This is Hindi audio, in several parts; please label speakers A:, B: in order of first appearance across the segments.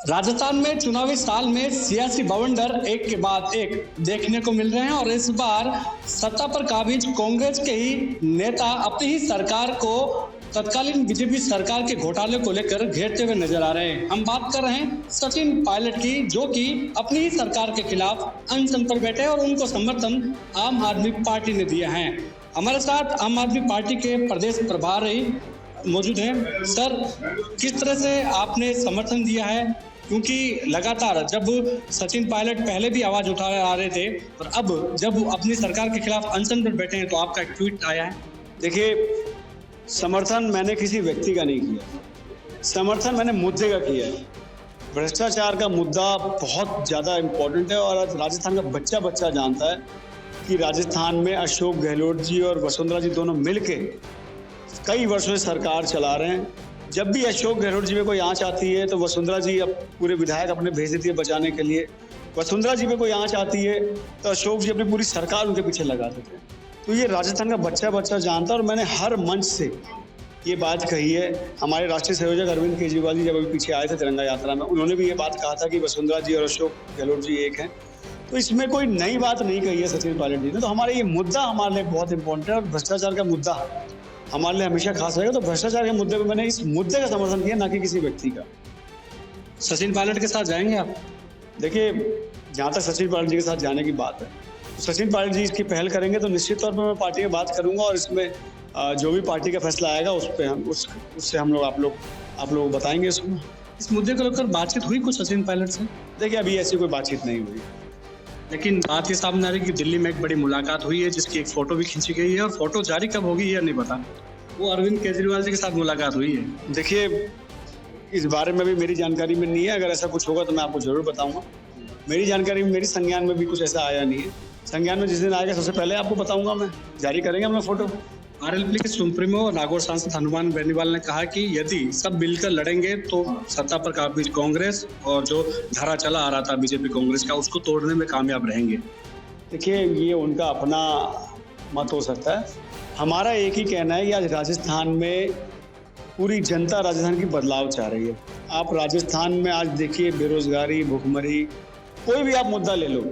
A: राजस्थान में चुनावी साल में सियासी बवंडर एक के बाद एक देखने को मिल रहे हैं और इस बार सत्ता पर काबिज कांग्रेस के ही नेता अपनी ही सरकार को तत्कालीन बीजेपी सरकार के घोटाले को लेकर घेरते हुए नजर आ रहे हैं। हम बात कर रहे हैं सचिन पायलट की, जो कि अपनी ही सरकार के खिलाफ अनशन पर बैठे और उनको समर्थन आम आदमी पार्टी ने दिया है। हमारे साथ आम आदमी पार्टी के प्रदेश प्रभारी मौजूद हैं। सर, किस तरह से आपने समर्थन दिया है, क्योंकि लगातार जब सचिन पायलट पहले भी आवाज उठा आ रहे थे और अब जब अपनी सरकार के खिलाफ अनशन पर बैठे हैं तो आपका एक ट्वीट आया है।
B: देखिए, समर्थन मैंने किसी व्यक्ति का नहीं किया, समर्थन मैंने मुद्दे का किया है। भ्रष्टाचार का मुद्दा बहुत ज़्यादा इम्पोर्टेंट है और आज राजस्थान का बच्चा बच्चा जानता है कि राजस्थान में अशोक गहलोत जी और वसुंधरा जी दोनों मिलके कई वर्षों से सरकार चला रहे हैं। जब भी अशोक गहलोत जी में कोई आंच आती है तो वसुंधरा जी अब पूरे विधायक अपने भेज देती है बचाने के लिए। वसुंधरा जी में कोई आंच आती है तो अशोक जी अपनी पूरी सरकार उनके पीछे लगा देते हैं। तो ये राजस्थान का बच्चा बच्चा जानता है और मैंने हर मंच से ये बात कही है। हमारे राष्ट्रीय संयोजक अरविंद केजरीवाल जी जब अभी पीछे आए थे तिरंगा यात्रा में, उन्होंने भी ये बात कहा था कि वसुंधरा जी और अशोक गहलोत जी एक हैं। तो इसमें कोई नई बात नहीं कही है सचिन पायलट जी ने। तो हमारे ये मुद्दा हमारे लिए बहुत इंपॉर्टेंट है और भ्रष्टाचार का मुद्दा हमारे लिए हमेशा खास रहेगा। तो भ्रष्टाचार के मुद्दे पर मैंने इस मुद्दे का समर्थन किया, ना कि किसी व्यक्ति का।
A: सचिन पायलट के साथ जाएंगे आप?
B: देखिए, जहाँ तक सचिन पायलट जी के साथ जाने की बात है, तो सचिन पायलट जी इसकी पहल करेंगे तो निश्चित तौर पर मैं पार्टी में बात करूंगा और इसमें जो भी पार्टी का फैसला आएगा उस पर हम उससे हम लोग आप लोग बताएंगे इसको।
A: इस मुद्दे को लेकर बातचीत हुई कुछ सचिन पायलट से?
B: देखिए, अभी ऐसी कोई बातचीत नहीं हुई,
A: लेकिन बात ये सामने आ रही है कि दिल्ली में एक बड़ी मुलाकात हुई है जिसकी एक फोटो भी खींची गई है और फोटो जारी कब होगी ये नहीं पता। वो अरविंद केजरीवाल जी के साथ मुलाकात हुई है।
B: देखिए, इस बारे में भी मेरी जानकारी में नहीं है। अगर ऐसा कुछ होगा तो मैं आपको जरूर बताऊंगा। मेरी जानकारी में, मेरी संज्ञान में भी कुछ ऐसा आया नहीं है। संज्ञान में जिस दिन आएगा सबसे पहले आपको बताऊंगा। मैं जारी करेंगे अपना फोटो।
A: आरएलपी के सुप्रीमो नागौर सांसद हनुमान बेनीवाल ने कहा कि यदि सब मिलकर लड़ेंगे तो सत्ता पर काबिज कांग्रेस और जो धारा चला आ रहा था बीजेपी कांग्रेस का, उसको तोड़ने में कामयाब रहेंगे।
B: देखिए, ये उनका अपना मत हो सकता है। हमारा एक ही कहना है कि आज राजस्थान में पूरी जनता राजस्थान की बदलाव चाह रही है। आप राजस्थान में आज देखिए, बेरोजगारी, भुखमरी, कोई भी आप मुद्दा ले लो,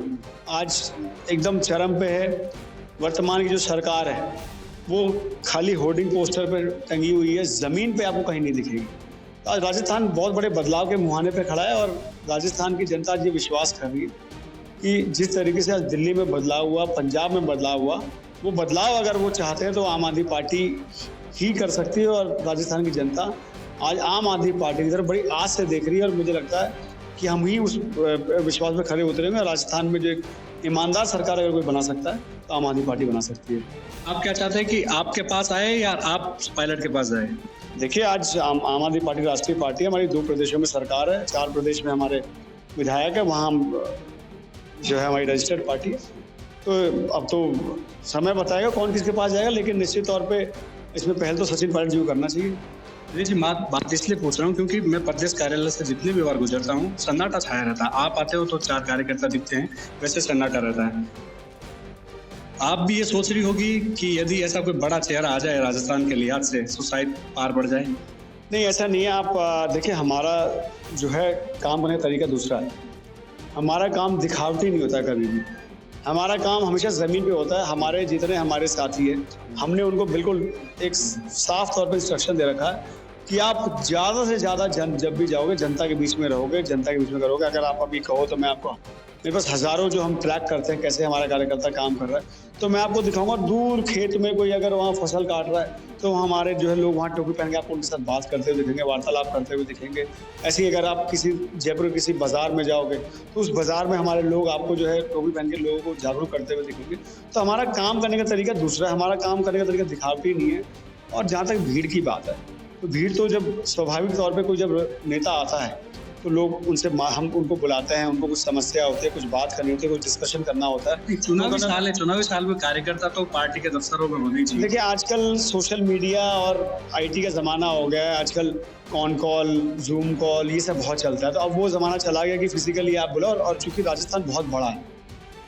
B: आज एकदम चरम पे है। वर्तमान की जो सरकार है वो खाली होर्डिंग पोस्टर पर टंगी हुई है, ज़मीन पे आपको कहीं नहीं दिखेगी। तो आज राजस्थान बहुत बड़े बदलाव के मुहाने पे खड़ा है और राजस्थान की जनता आज ये विश्वास कर रही है कि जिस तरीके से आज दिल्ली में बदलाव हुआ, पंजाब में बदलाव हुआ, वो बदलाव अगर वो चाहते हैं तो आम आदमी पार्टी ही कर सकती है। और राजस्थान की जनता आज आम आदमी पार्टी की तरफ बड़ी आस से देख रही है और मुझे लगता है कि हम ही उस विश्वास में खड़े उतरेंगे। राजस्थान में जो एक ईमानदार सरकार अगर कोई बना सकता है तो आम आदमी पार्टी बना सकती है।
A: आप क्या चाहते हैं कि आपके पास आए या आप पायलट के पास जाए?
B: देखिए, आज आम आदमी पार्टी राष्ट्रीय पार्टी है। हमारी 2 प्रदेशों में सरकार है, 4 प्रदेश में हमारे विधायक है, वहाँ जो है हमारी रजिस्टर्ड पार्टी है। तो अब तो समय बताएगा कौन किसके पास जाएगा, लेकिन निश्चित तौर पे इसमें पहल तो सचिन पायलट जी को करना चाहिए।
A: जी, बात इसलिए पूछ रहा हूँ क्योंकि मैं प्रदेश कार्यालय से जितनी भी बार गुजरता हूँ सन्नाटा छाया रहता है। आप आते हो तो 4 कार्यकर्ता दिखते हैं, वैसे सन्नाटा रहता है। आप भी ये सोच रही होगी कि यदि ऐसा कोई बड़ा चेहरा आ जाए राजस्थान के लिहाज से तो शायद पार बढ़ जाए।
B: नहीं, ऐसा नहीं है। आप देखिए, हमारा जो है काम करने का तरीका दूसरा है। हमारा काम दिखावटी नहीं होता कभी भी। हमारा काम हमेशा ज़मीन पे होता है। हमारे जितने हमारे साथी हैं, हमने उनको बिल्कुल एक साफ तौर पे इंस्ट्रक्शन दे रखा है कि आप ज़्यादा से ज़्यादा जब भी जाओगे जनता के बीच में रहोगे, जनता के बीच में करोगे। अगर आप अभी कहो तो मैं आपको, मेरे पास हज़ारों जो हम ट्रैक करते हैं कैसे हमारा कार्यकर्ता काम कर रहा है, तो मैं आपको दिखाऊंगा। दूर खेत में कोई अगर वहाँ फसल काट रहा है तो हमारे जो है लोग वहाँ टोपी पहन के आपको उनके साथ बात करते हुए दिखेंगे, वार्तालाप करते हुए दिखेंगे। ऐसे ही अगर आप किसी जयपुर किसी बाजार में जाओगे तो उस बाजार में हमारे लोग आपको जो है टोपी पहन के लोगों को जागरूक करते हुए दिखेंगे। तो हमारा काम करने का तरीका दूसरा है। हमारा काम करने का तरीका दिखावटी नहीं है। और जहाँ तक भीड़ की बात है, तो भीड़ तो जब स्वाभाविक तौर पर कोई जब नेता आता है तो लोग उनसे, हम उनको बुलाते हैं, उनको कुछ समस्या होती है, कुछ बात करनी होती है, कुछ डिस्कशन करना होता है।
A: चुनावी साल में कार्यकर्ता तो पार्टी के दफ्तरों में होनी चाहिए।
B: देखिए, आजकल सोशल मीडिया और आईटी का ज़माना हो गया है। आजकल कॉन कॉल, जूम कॉल, ये सब बहुत चलता है। तो अब वो ज़माना चला गया कि फिजिकली आप बुलाओ। और चूँकि राजस्थान बहुत बड़ा है,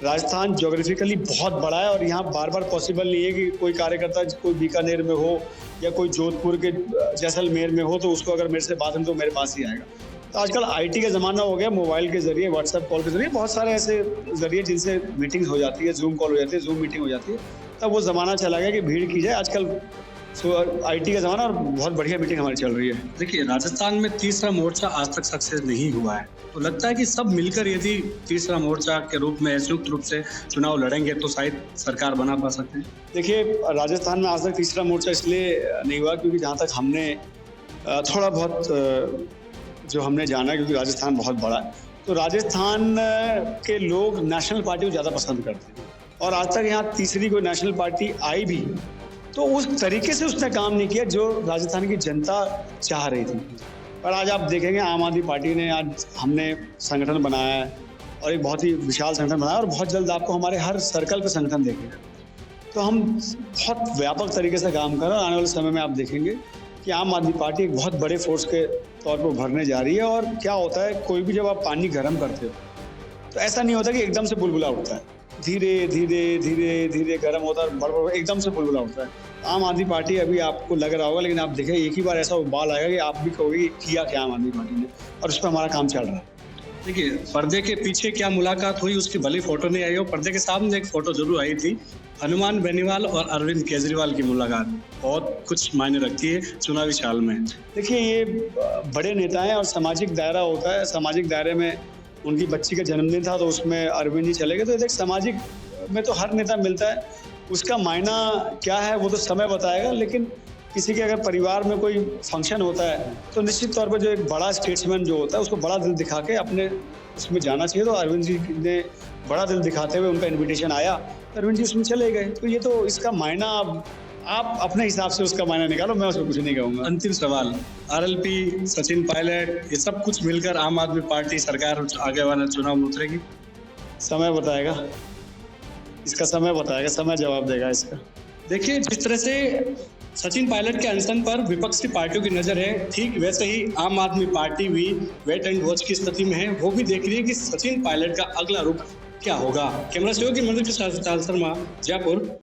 B: राजस्थान ज्योग्राफिकली बहुत बड़ा है और यहाँ बार बार पॉसिबल नहीं है कि कोई कार्यकर्ता कोई बीकानेर में हो या कोई जोधपुर के जैसलमेर में हो तो उसको अगर मेरे से बात है तो मेरे पास ही आएगा। तो आजकल आईटी का ज़माना हो गया, मोबाइल के ज़रिए, व्हाट्सएप कॉल के ज़रिए बहुत सारे ऐसे ज़रिए जिनसे मीटिंग्स हो जाती है, जूम कॉल हो जाती है, जूम मीटिंग हो जाती है। तब वो ज़माना चला गया कि भीड़ की जाए। आजकल आईटी का ज़माना और बहुत बढ़िया मीटिंग हमारी चल रही है।
A: देखिए, राजस्थान में तीसरा मोर्चा आज तक सक्सेस नहीं हुआ है, तो लगता है कि सब मिलकर यदि तीसरा मोर्चा के रूप में संयुक्त रूप से चुनाव लड़ेंगे तो शायद सरकार बना पा सकते हैं।
B: देखिए, राजस्थान में आज तक तीसरा मोर्चा इसलिए नहीं हुआ क्योंकि जहाँ तक हमने थोड़ा बहुत जो हमने जाना, क्योंकि राजस्थान बहुत बड़ा है, तो राजस्थान के लोग नेशनल पार्टी को ज़्यादा पसंद करते हैं और आज तक यहाँ तीसरी कोई नेशनल पार्टी आई भी तो उस तरीके से उसने काम नहीं किया जो राजस्थान की जनता चाह रही थी। पर आज आप देखेंगे आम आदमी पार्टी ने, आज हमने संगठन बनाया है और एक बहुत ही विशाल संगठन बनाया और बहुत जल्द आपको हमारे हर सर्कल पे संगठन देखेगा। तो हम बहुत व्यापक तरीके से काम कर रहे हैं। आने वाले समय में आप देखेंगे कि आम आदमी पार्टी एक बहुत बड़े फोर्स के तौर पर उभरने जा रही है। और क्या होता है, कोई भी जब आप पानी गर्म करते हो तो ऐसा नहीं होता कि एकदम से बुलबुला उठता है, धीरे धीरे धीरे धीरे गर्म होता है, बड़ एकदम से बुलबुला उठता है। आम आदमी पार्टी अभी आपको लग रहा होगा, लेकिन आप देखें एक ही बार ऐसा उबाल आएगा कि आप भी कहोगे किया क्या आम आदमी पार्टी ने, और उस पर हमारा काम चल रहा है।
A: देखिए, पर्दे के पीछे क्या मुलाकात हुई उसकी भली फोटो नहीं आई हो, पर्दे के सामने एक फोटो जरूर आई थी। हनुमान बेनीवाल और अरविंद केजरीवाल की मुलाकात बहुत कुछ मायने रखती है चुनावी साल में।
B: देखिए, ये बड़े नेता हैं और सामाजिक दायरा होता है। सामाजिक दायरे में उनकी बच्ची का जन्मदिन था तो उसमें अरविंद जी चले गए। तो देख, सामाजिक में तो हर नेता मिलता है, उसका मायना क्या है वो तो समय बताएगा। लेकिन किसी के अगर परिवार में कोई फंक्शन होता है तो निश्चित तौर पर जो एक बड़ा स्टेट्समैन जो होता है उसको बड़ा दिल दिखा के अपने उसमें जाना चाहिए। तो अरविंद जी ने बड़ा दिल दिखाते हुए, उनका इन्विटेशन आया, अरविंद जी उसमें चले गए। तो ये तो इसका मायना आप अपने हिसाब से उसका मायना निकालो, मैं उसको कुछ नहीं कहूँगा।
A: अंतिम सवाल, आरएलपी, सचिन पायलट, ये सब कुछ मिलकर आम आदमी पार्टी सरकार आगे वाला चुनाव में उतरेगी?
B: समय बताएगा, इसका समय बताएगा, समय जवाब देगा इसका।
A: देखिए, जिस तरह से सचिन पायलट के अनशन पर विपक्षी पार्टियों की नजर है, ठीक वैसे ही आम आदमी पार्टी भी वेट एंड वॉच की स्थिति में है। वो भी देख रही है कि सचिन पायलट का अगला रुख क्या होगा। कैमरा सहयोगी मंदिर शर्मा, जयपुर।